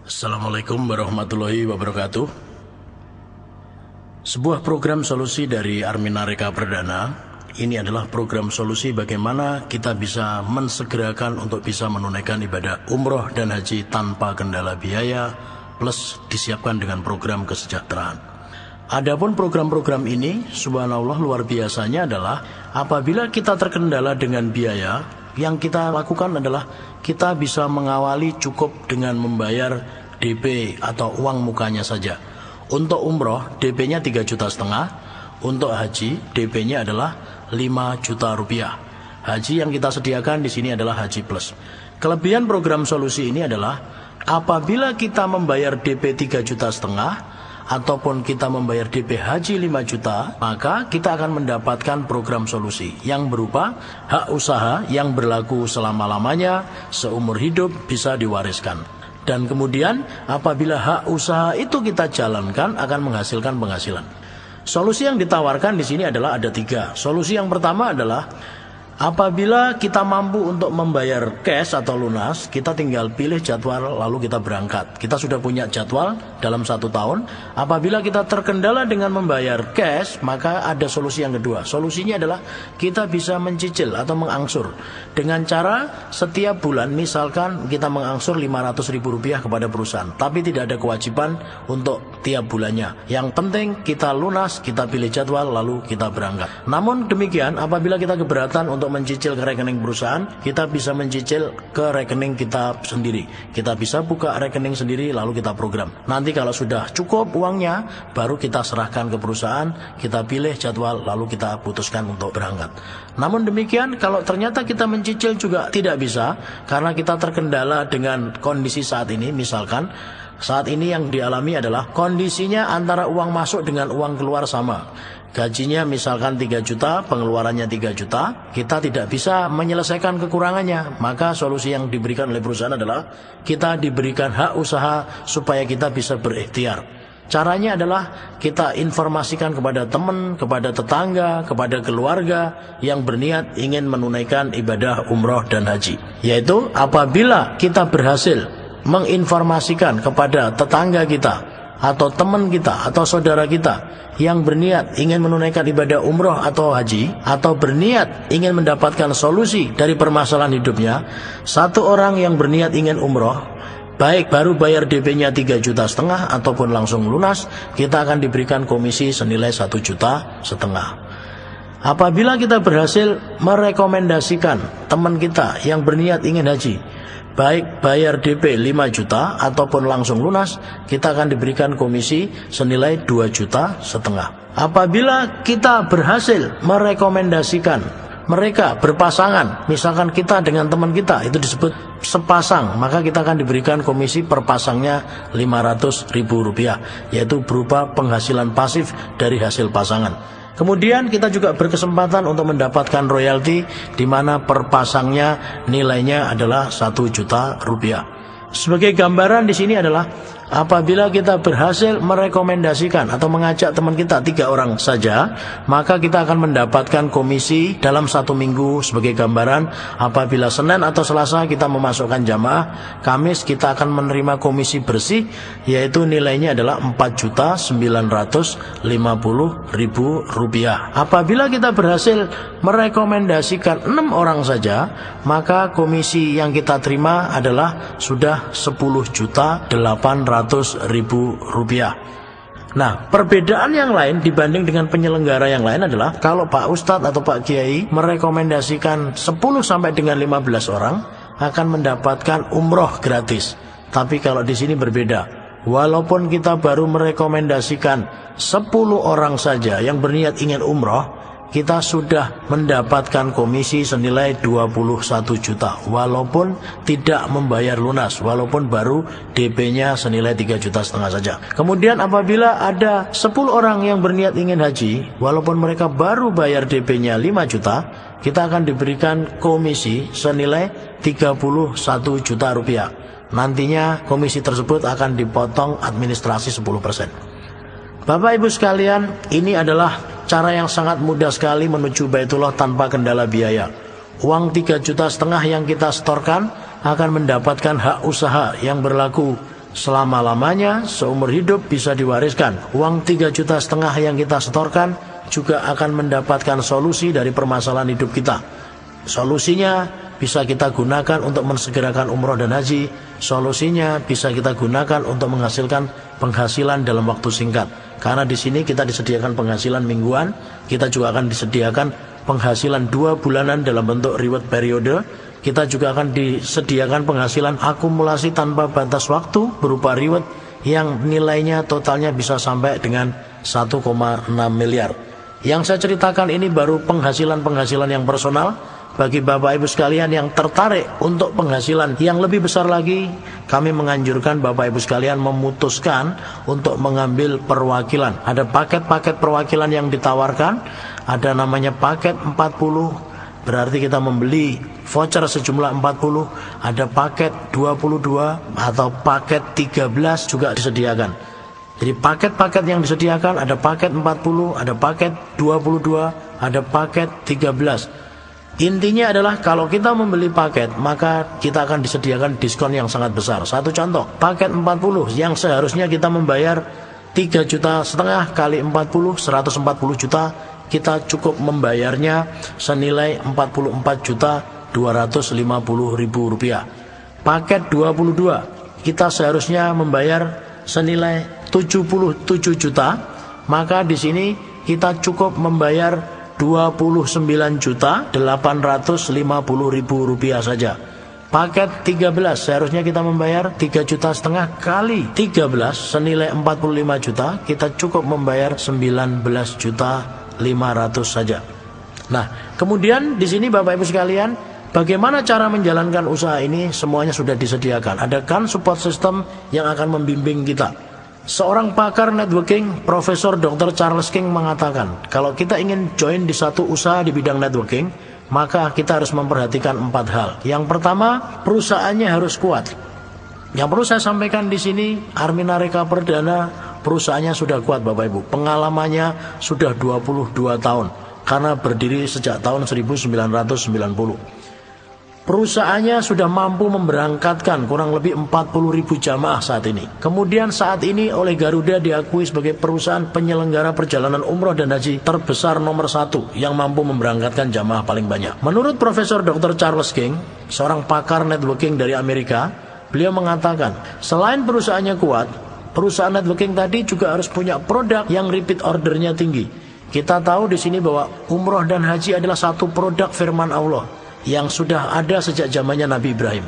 Assalamualaikum warahmatullahi wabarakatuh. Sebuah program solusi dari Armina Reka Perdana. Ini adalah program solusi bagaimana kita bisa mensegerakan untuk bisa menunaikan ibadah umroh dan haji tanpa kendala biaya, plus disiapkan dengan program kesejahteraan. Adapun program-program ini, subhanallah luar biasanya adalah apabila kita terkendala dengan biaya, yang kita lakukan adalah kita bisa mengawali cukup dengan membayar DP atau uang mukanya saja. Untuk umroh DP-nya 3,5 juta. Untuk haji DP-nya adalah 5 juta rupiah. Haji yang kita sediakan di sini adalah haji plus. Kelebihan program solusi ini adalah apabila kita membayar DP 3,5 juta ataupun kita membayar DP haji 5 juta, maka kita akan mendapatkan program solusi yang berupa hak usaha yang berlaku selama-lamanya, seumur hidup bisa diwariskan. Dan kemudian apabila hak usaha itu kita jalankan akan menghasilkan penghasilan. Solusi yang ditawarkan di sini adalah ada 3. Solusi yang pertama adalah apabila kita mampu untuk membayar cash atau lunas, kita tinggal pilih jadwal lalu kita berangkat. Kita sudah punya jadwal dalam 1 tahun. Apabila kita terkendala dengan membayar cash, maka ada solusi yang kedua. Solusinya adalah kita bisa mencicil atau mengangsur. Dengan cara setiap bulan misalkan kita mengangsur Rp500.000 kepada perusahaan. Tapi tidak ada kewajiban untuk tiap bulannya. Yang penting kita lunas, kita pilih jadwal lalu kita berangkat. Namun demikian apabila kita keberatan untuk mencicil ke rekening perusahaan, kita bisa mencicil ke rekening kita sendiri. Kita bisa buka rekening sendiri lalu kita program. Nanti kalau sudah cukup uangnya, baru kita serahkan ke perusahaan, kita pilih jadwal lalu kita putuskan untuk berangkat. Namun demikian kalau ternyata kita mencicil juga tidak bisa karena kita terkendala dengan kondisi saat ini, misalkan saat ini yang dialami adalah kondisinya antara uang masuk dengan uang keluar sama. Gajinya misalkan 3 juta, pengeluarannya 3 juta, kita tidak bisa menyelesaikan kekurangannya. Maka solusi yang diberikan oleh perusahaan adalah kita diberikan hak usaha supaya kita bisa berikhtiar. Caranya adalah kita informasikan kepada teman, kepada tetangga, kepada keluarga yang berniat ingin menunaikan ibadah umroh dan haji. Yaitu apabila kita berhasil menginformasikan kepada tetangga kita atau teman kita atau saudara kita yang berniat ingin menunaikan ibadah umroh atau haji atau berniat ingin mendapatkan solusi dari permasalahan hidupnya, satu orang yang berniat ingin umroh, baik baru bayar DP-nya 3,5 juta ataupun langsung lunas, kita akan diberikan komisi senilai 1,5 juta. Apabila kita berhasil merekomendasikan teman kita yang berniat ingin haji, baik bayar DP 5 juta ataupun langsung lunas, kita akan diberikan komisi senilai 2,5 juta. Apabila kita berhasil merekomendasikan mereka berpasangan, misalkan kita dengan teman kita itu disebut sepasang, maka kita akan diberikan komisi per pasangnya Rp500.000, yaitu berupa penghasilan pasif dari hasil pasangan. Kemudian kita juga berkesempatan untuk mendapatkan royalti di mana per pasangnya nilainya adalah 1 juta rupiah. Sebagai gambaran di sini adalah apabila kita berhasil merekomendasikan atau mengajak teman kita 3 orang saja, maka kita akan mendapatkan komisi dalam 1 minggu. Sebagai gambaran, apabila Senin atau Selasa kita memasukkan jamaah, Kamis kita akan menerima komisi bersih, yaitu nilainya adalah Rp4.950.000. Apabila kita berhasil merekomendasikan 6 orang saja, maka komisi yang kita terima adalah sudah Rp10.800.000. Nah, perbedaan yang lain dibanding dengan penyelenggara yang lain adalah kalau Pak Ustadz atau Pak Kiai merekomendasikan 10 sampai dengan 15 orang akan mendapatkan umroh gratis. Tapi kalau di sini berbeda. Walaupun kita baru merekomendasikan 10 orang saja yang berniat ingin umroh, kita sudah mendapatkan komisi senilai 21 juta walaupun tidak membayar lunas, walaupun baru DP-nya senilai 3,5 juta saja. Kemudian apabila ada 10 orang yang berniat ingin haji, walaupun mereka baru bayar DP-nya 5 juta, kita akan diberikan komisi senilai 31 juta rupiah. Nantinya komisi tersebut akan dipotong administrasi 10%. Bapak Ibu sekalian, ini adalah cara yang sangat mudah sekali menuju Baitullah tanpa kendala biaya. Uang 3,5 juta yang kita setorkan akan mendapatkan hak usaha yang berlaku selama-lamanya, seumur hidup bisa diwariskan. Uang 3,5 juta yang kita setorkan juga akan mendapatkan solusi dari permasalahan hidup kita. Solusinya bisa kita gunakan untuk mensegerakan umroh dan haji. Solusinya bisa kita gunakan untuk menghasilkan penghasilan dalam waktu singkat. Karena di sini kita disediakan penghasilan mingguan, kita juga akan disediakan penghasilan 2 bulanan dalam bentuk reward periode. Kita juga akan disediakan penghasilan akumulasi tanpa batas waktu berupa reward yang nilainya totalnya bisa sampai dengan 1,6 miliar. Yang saya ceritakan ini baru penghasilan-penghasilan yang personal. Bagi Bapak Ibu sekalian yang tertarik untuk penghasilan yang lebih besar lagi, kami menganjurkan Bapak Ibu sekalian memutuskan untuk mengambil perwakilan. Ada paket-paket perwakilan yang ditawarkan, ada namanya paket 40, berarti kita membeli voucher sejumlah 40, ada paket 22 atau paket 13 juga disediakan. Jadi paket-paket yang disediakan ada paket 40, ada paket 22, ada paket 13. Intinya adalah kalau kita membeli paket, maka kita akan disediakan diskon yang sangat besar. Satu contoh, paket 40 yang seharusnya kita membayar 3,5 juta kali 40, 140 juta, kita cukup membayarnya senilai 44.250.000 rupiah. Paket 22, kita seharusnya membayar senilai 77 juta, maka di sini kita cukup membayar 29.850.000 rupiah saja. Paket 13 seharusnya kita membayar 3,5 juta kali 13 senilai 45 juta, kita cukup membayar 19.500.000 saja. Nah, kemudian di sini Bapak Ibu sekalian, bagaimana cara menjalankan usaha ini? Semuanya sudah disediakan. Ada kan support system yang akan membimbing kita. Seorang pakar networking, Profesor Dr. Charles King mengatakan, kalau kita ingin join di satu usaha di bidang networking, maka kita harus memperhatikan 4 hal. Yang pertama, perusahaannya harus kuat. Yang perlu saya sampaikan di sini, Armina Reka Perdana, perusahaannya sudah kuat Bapak Ibu. Pengalamannya sudah 22 tahun, karena berdiri sejak tahun 1990. Perusahaannya sudah mampu memberangkatkan kurang lebih 40.000 jamaah saat ini. Kemudian saat ini oleh Garuda diakui sebagai perusahaan penyelenggara perjalanan umroh dan haji terbesar nomor 1 yang mampu memberangkatkan jamaah paling banyak. Menurut Profesor Dr. Charles King, seorang pakar networking dari Amerika, beliau mengatakan, selain perusahaannya kuat, perusahaan networking tadi juga harus punya produk yang repeat ordernya tinggi. Kita tahu di sini bahwa umroh dan haji adalah satu produk firman Allah yang sudah ada sejak zamannya Nabi Ibrahim.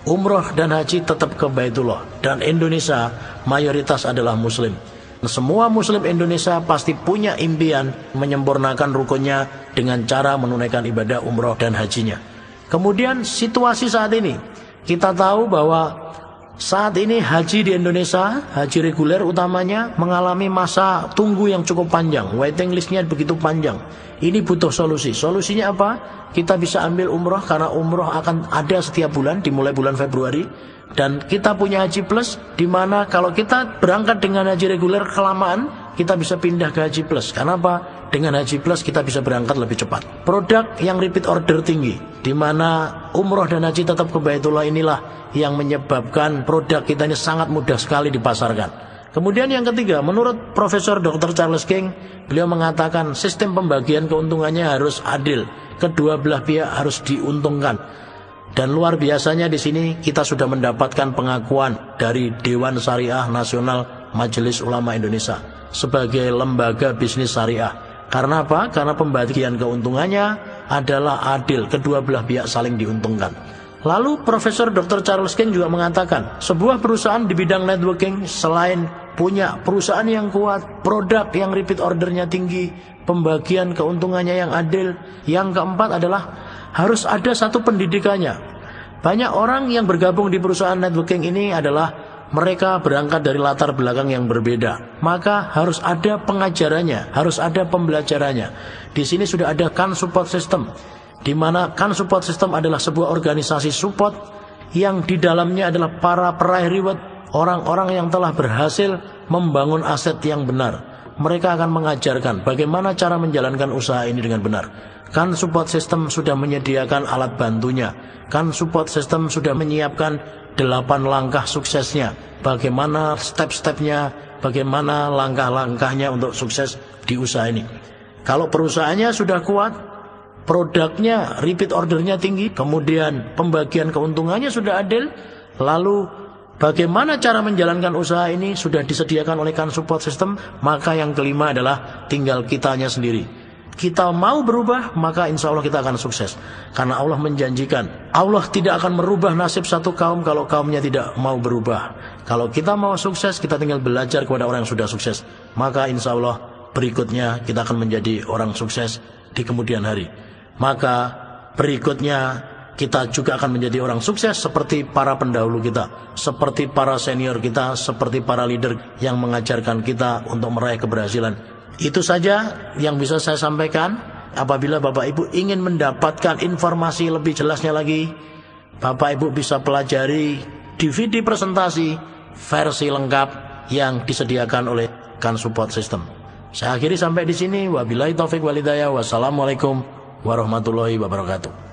Umroh dan haji tetap ke Baitullah, dan Indonesia mayoritas adalah muslim. Semua muslim Indonesia pasti punya impian menyempurnakan rukunnya dengan cara menunaikan ibadah umroh dan hajinya. Kemudian situasi saat ini, kita tahu bahwa saat ini haji di Indonesia, haji reguler utamanya, mengalami masa tunggu yang cukup panjang. Waiting listnya begitu panjang. Ini butuh solusi. Solusinya apa? Kita bisa ambil umroh, karena umroh akan ada setiap bulan, dimulai bulan Februari. Dan kita punya haji plus, di mana kalau kita berangkat dengan haji reguler kelamaan, kita bisa pindah ke haji plus. Karena apa? Dengan haji plus kita bisa berangkat lebih cepat. Produk yang repeat order tinggi, di mana umroh dan haji tetap ke Baitullah, inilah yang menyebabkan produk kita ini sangat mudah sekali dipasarkan. Kemudian yang ketiga, menurut Profesor Dr. Charles King, beliau mengatakan sistem pembagian keuntungannya harus adil. Kedua belah pihak harus diuntungkan. Dan luar biasanya di sini kita sudah mendapatkan pengakuan dari Dewan Syariah Nasional Majelis Ulama Indonesia sebagai lembaga bisnis syariah. Karena apa? Karena pembagian keuntungannya adalah adil, kedua belah pihak saling diuntungkan. Lalu Profesor Dr. Charles King juga mengatakan, sebuah perusahaan di bidang networking selain punya perusahaan yang kuat, produk yang repeat ordernya tinggi, pembagian keuntungannya yang adil, yang keempat adalah harus ada satu pendidikannya. Banyak orang yang bergabung di perusahaan networking ini adalah mereka berangkat dari latar belakang yang berbeda. Maka harus ada pengajarannya, harus ada pembelajarannya. Di sini sudah ada kan support system, di mana kan support system adalah sebuah organisasi support yang di dalamnya adalah para peraih reward, orang-orang yang telah berhasil membangun aset yang benar. mereka akan mengajarkan bagaimana cara menjalankan usaha ini dengan benar. Kan support system sudah menyediakan alat bantunya. Kan support system sudah menyiapkan 8 langkah suksesnya. Bagaimana step-stepnya, bagaimana langkah-langkahnya untuk sukses di usaha ini. Kalau perusahaannya sudah kuat, produknya, repeat ordernya tinggi, kemudian pembagian keuntungannya sudah adil, lalu bagaimana cara menjalankan usaha ini sudah disediakan oleh kan support system, maka yang kelima adalah tinggal kitanya sendiri. Kita mau berubah, maka insya Allah kita akan sukses. Karena Allah menjanjikan, Allah tidak akan merubah nasib satu kaum kalau kaumnya tidak mau berubah. Kalau kita mau sukses, kita tinggal belajar kepada orang yang sudah sukses. Maka insya Allah berikutnya kita akan menjadi orang sukses di kemudian hari. Maka berikutnya kita juga akan menjadi orang sukses seperti para pendahulu kita, seperti para senior kita, seperti para leader yang mengajarkan kita untuk meraih keberhasilan. Itu saja yang bisa saya sampaikan. Apabila Bapak Ibu ingin mendapatkan informasi lebih jelasnya lagi, Bapak Ibu bisa pelajari DVD presentasi versi lengkap yang disediakan oleh kan support system. Saya akhiri sampai di sini. Wabillahi taufik walhidayah. Wassalamualaikum warahmatullahi wabarakatuh.